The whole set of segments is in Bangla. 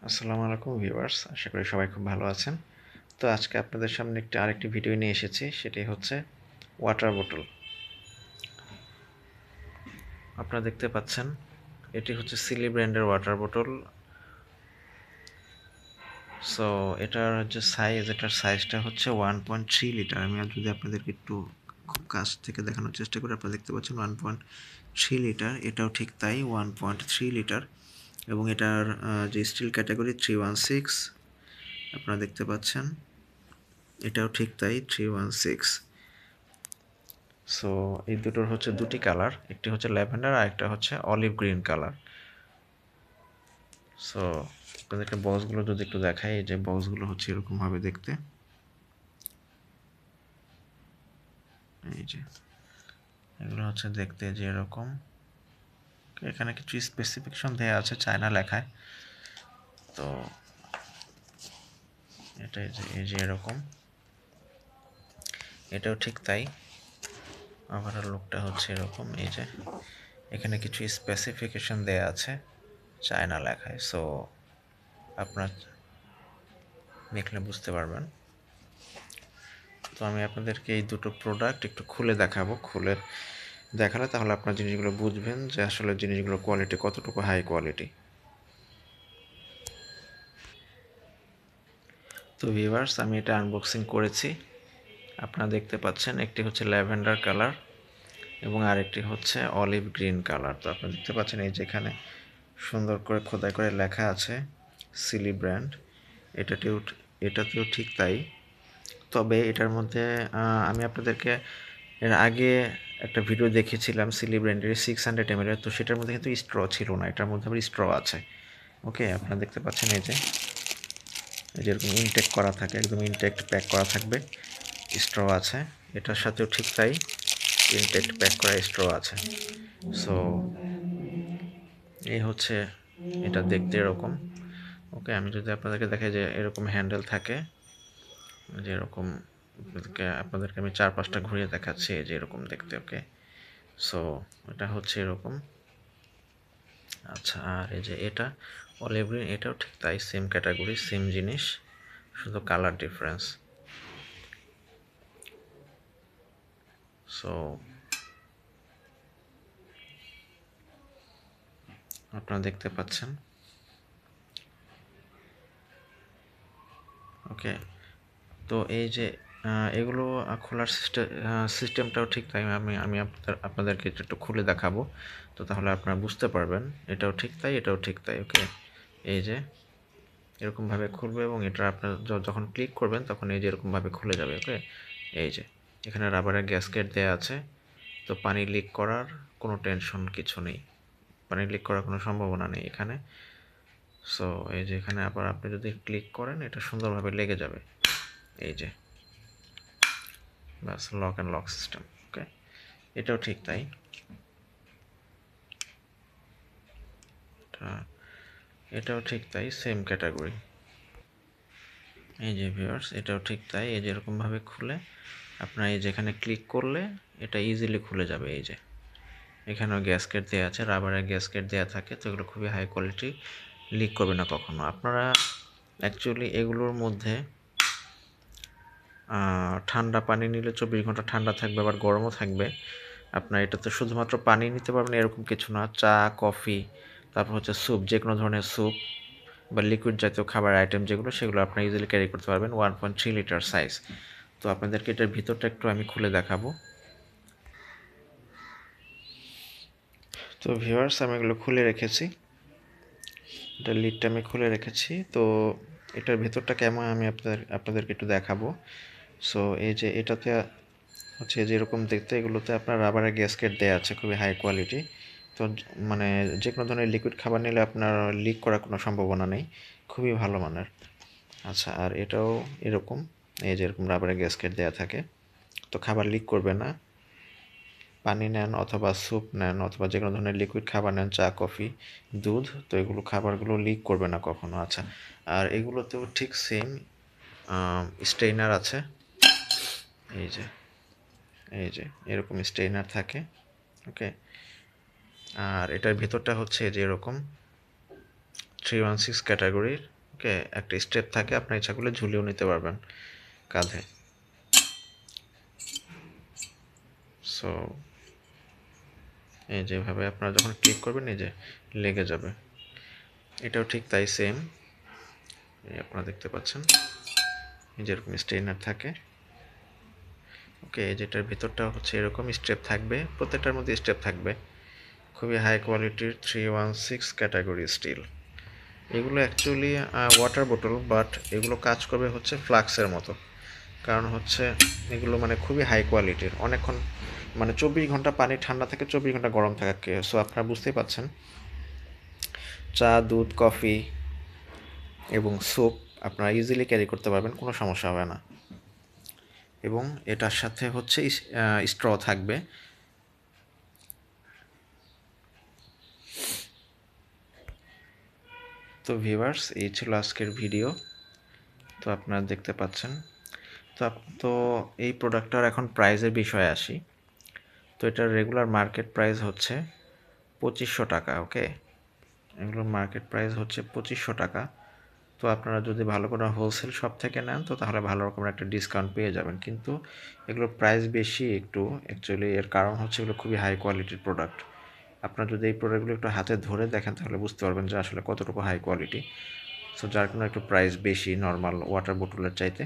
আসসালামু আলাইকুম ভিউয়ার্স, আশা করি সবাই খুব ভালো আছেন। তো আজকে আপনাদের সামনে আরেকটি ভিডিও নিয়ে এসেছি, সেটি হচ্ছে ওয়াটার বোতল। আপনারা দেখতে পাচ্ছেন এটি হচ্ছে সিলি ব্র্যান্ডের ওয়াটার বোতল। সো এটার সাইজটা হচ্ছে 1.3 লিটার। আমি আর যদি আপনাদেরকে একটু খুব কাছ থেকে দেখানোর চেষ্টা করি, আপনারা দেখতে পাচ্ছেন 1.3 লিটার। এটাও ঠিক তাই 1.3 লিটার, এবং এটার যে স্টিল ক্যাটাগরি 316 আপনারা দেখতে পাচ্ছেন, এটাও ঠিক তাই 316। সো এই দুটোর হচ্ছে দুটি কালার, একটি হচ্ছে ল্যাভেন্ডার আর একটা হচ্ছে অলিভ গ্রিন কালার। সো আপনাদেরকে বক্সগুলো যদি একটু দেখাই, এই যে বক্সগুলো হচ্ছে এরকমভাবে দেখতে। এই যে এগুলো হচ্ছে দেখতে যে এরকম। এখানে কিছু স্পেসিফিকেশন দেওয়া আছে চায়না লেখায়। তো এই যে এরকম, এটাও ঠিক তাই। ওভারঅল লুকটা হচ্ছে এরকম। এই যে এখানে কিছু স্পেসিফিকেশন দেওয়া আছে চায়না লেখায়, সো আপনার দেখলে বুঝতে পারবেন। তো আমি আপনাদেরকে এই দুটো প্রোডাক্ট একটু খুলে দেখাবো। খুলে দেখালে তাহলে আপনার জিনিসগুলো বুঝবেন যে আসলে জিনিসগুলোর কোয়ালিটি কতটুকু হাই কোয়ালিটি। তো ভিউয়ার্স, আমি এটা আনবক্সিং করেছি। আপনারা দেখতে পাচ্ছেন একটি হচ্ছে ল্যাভেন্ডার কালার এবং আরেকটি হচ্ছে অলিভ গ্রিন কালার। তো আপনারা দেখতে পাচ্ছেন এই যেখানে সুন্দর করে খোদাই করে লেখা আছে সিলি ব্র্যান্ড। এটাতেও ঠিক তাই। তবে এটার মধ্যে আমি আপনাদেরকে এর আগে একটা ভিডিও দেখেছিলাম সিলি ব্র্যান্ডের 600 ml এর। তো সেটার মধ্যে কিন্তু স্ট্র ছিল না, এটার মধ্যে আবার স্ট্র আছে। ওকে, আপনারা দেখতে পাচ্ছেন এই যে যেরকম ইনটেক করা থাকে, একদম ইনটেক্ট প্যাক করা থাকবে, স্ট্র আছে। এটার সাথেও ঠিক তাই, ইনটেক্ট প্যাক করা স্ট্র আছে। সো এই হচ্ছে এটা দেখতে এরকম। ওকে, আমি যদি আপনাদেরকে দেখাই যে এরকম হ্যান্ডেল থাকে, যে এরকম আপনাদেরকে আমি 4-5টা ঘুরিয়ে দেখাচ্ছি, যে এরকম দেখতে। ওকে, সো এটা হচ্ছে এরকম। আচ্ছা, আর এই যে এটা অলিভ গ্রিন, এটাও ঠিক তাই, সেম ক্যাটাগরি, সেম জিনিস, শুধু কালার ডিফারেন্স। সো আপনারা দেখতে পাচ্ছেন। ওকে, তো এই যে এগুলো খোলার সিস্টেমটাও ঠিক তাই। আমি আপনাদেরকে একটু খুলে দেখাবো, তো তাহলে আপনারা বুঝতে পারবেন। এটাও ঠিক তাই, এটাও ঠিক তাই। ওকে, এই যে এরকমভাবে খুলবে, এবং এটা আপনার যখন ক্লিক করবেন তখন এই যে এরকমভাবে খুলে যাবে। ওকে, এই যে এখানে রাবারের গ্যাসকেট দেওয়া আছে, তো পানি লিক করার কোনো টেনশন কিছু নেই, পানি লিক করার কোনো সম্ভাবনা নেই এখানে। সো এই যে এখানে আবার আপনি যদি ক্লিক করেন, এটা সুন্দরভাবে লেগে যাবে। এই যে ব্যাস, লক অ্যান্ড লক সিস্টেম। ওকে, এটাও ঠিক তাই। এটাও ঠিক তাই, সেম ক্যাটাগরি। এই যে ভিউয়ার্স, এটাও ঠিক তাই। এই যে এরকমভাবে খুলে আপনার এই যেখানে ক্লিক করলে এটা ইজিলি খুলে যাবে। এই যে এখানেও গ্যাসকেট দেওয়া আছে, রাবারের গ্যাসকেট দেওয়া থাকে, তো এগুলো খুবই হাই কোয়ালিটি, লিক করবে না কখনো। আপনারা অ্যাকচুয়ালি এগুলোর মধ্যে ঠান্ডা পানি নিলে 24 ঘন্টা ঠান্ডা থাকবে, আবার গরমও থাকবে। আপনার এটাতে শুধুমাত্র পানি নিতে পারবেন এরকম কিছু না, চা, কফি, তারপর হচ্ছে স্যুপ, যে কোনো ধরনের স্যুপ বা লিকুইড জাতীয় খাবার আইটেম যেগুলো, সেগুলো আপনার ইজিলি ক্যারি করতে পারবেন। 1.3 লিটার সাইজ। তো আপনাদেরকে এটার ভিতরটা একটু আমি খুলে দেখাবো। তো ভিউয়ার্স, আমি এগুলো খুলে রেখেছি, এটার লিডটা আমি খুলে রেখেছি। তো এটার ভেতরটা কেমন আমি আপনাদেরকে একটু দেখাবো। সো এই যে এটাতে হচ্ছে যে এরকম দেখতে, এগুলোতে আপনার রাবারের গ্যাসকেট দেওয়া আছে, খুবই হাই কোয়ালিটি। তো মানে যে কোনো ধরনের লিকুইড খাবার নিলে আপনার লিক করার কোনো সম্ভাবনা নেই, খুবই ভালো মানের। আচ্ছা, আর এটাও এরকম, এই যে এরকম রাবারের গ্যাসকেট দেওয়া থাকে, তো খাবার লিক করবে না। পানি নেন অথবা স্যুপ নেন অথবা যে কোনো ধরনের লিকুইড খাবার নেন, চা, কফি, দুধ, তো এগুলো খাবারগুলো লিক করবে না কখনো। আচ্ছা, আর এগুলোতেও ঠিক সেম স্টেইনার আছে। এই যে এরকম স্টেইনার থাকে। ওকে, আর এটার ভিতরটা হচ্ছে যে এরকম 316 ক্যাটাগরির, ওকে, একটা স্টেপ থাকে, আপনার ইচ্ছা করলে ঝুলিয়েও নিতে পারবেন কাঁধে। সো এই যেভাবে আপনারা যখন ক্লিক করবেন এই যে লেগে যাবে। এটাও ঠিক তাই, সেম। এই আপনারা দেখতে পাচ্ছেন যেরকম স্ট্রেনার থাকে, ওকে, যেটার ভিতরটা হচ্ছে এরকম স্টেপ থাকবে, প্রত্যেকটার মধ্যে স্টেপ থাকবে। খুবই হাই কোয়ালিটির 316 ক্যাটাগরি স্টিল। এগুলো অ্যাকচুয়ালি ওয়াটার বোতল, বাট এগুলো কাজ করবে হচ্ছে ফ্লাক্সের মতো। কারণ হচ্ছে এগুলো মানে খুবই হাই কোয়ালিটির, অনেকক্ষণ মানে 24 ঘন্টা পানি ঠান্ডা থাকে, 24 ঘন্টা গরম থাকে। সো আপনারা বুঝতেই পাচ্ছেন, চা, দুধ, কফি এবং স্যুপ আপনারা ইজিলি ক্যারি করতে পারবেন, কোনো সমস্যা হবে না। এবং এটার সাথে হচ্ছে স্ট্র থাকবে। তো ভিউয়ার্স, এই ছিল আজকের ভিডিও। তো আপনারা দেখতে পাচ্ছেন। তো এই প্রোডাক্টটার এখন প্রাইসের বিষয়ে আসি। তো এটার রেগুলার মার্কেট প্রাইস হচ্ছে 2500 টাকা, ওকে। এগুলোর মার্কেট প্রাইস হচ্ছে 2500 টাকা। তো আপনারা যদি ভালো কোনো হোলসেল শপ থেকে নেন তো তাহলে ভালো রকমের একটা ডিসকাউন্ট পেয়ে যাবেন। কিন্তু এগুলোর প্রাইস বেশি একটু, অ্যাকচুয়ালি এর কারণ হচ্ছে এগুলো খুবই হাই কোয়ালিটির প্রোডাক্ট। আপনারা যদি এই প্রোডাক্টগুলো একটু হাতে ধরে দেখেন তাহলে বুঝতে পারবেন যে আসলে কতটুকু হাই কোয়ালিটি। সো যার কোনো একটু প্রাইস বেশি নর্মাল ওয়াটার বোতলের চাইতে।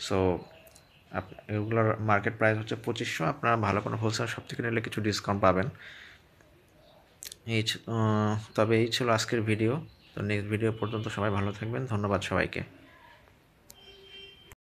সো এগুলোর মার্কেট প্রাইস হচ্ছে 2500। আপনারা ভালো কোনো হোলসেল শপ থেকে নিলে কিছু ডিসকাউন্ট পাবেন। তবে এই ছিল আজকের ভিডিও। তো নেক্সট ভিডিও পর্যন্ত সবাই ভালো থাকবেন। ধন্যবাদ সবাইকে।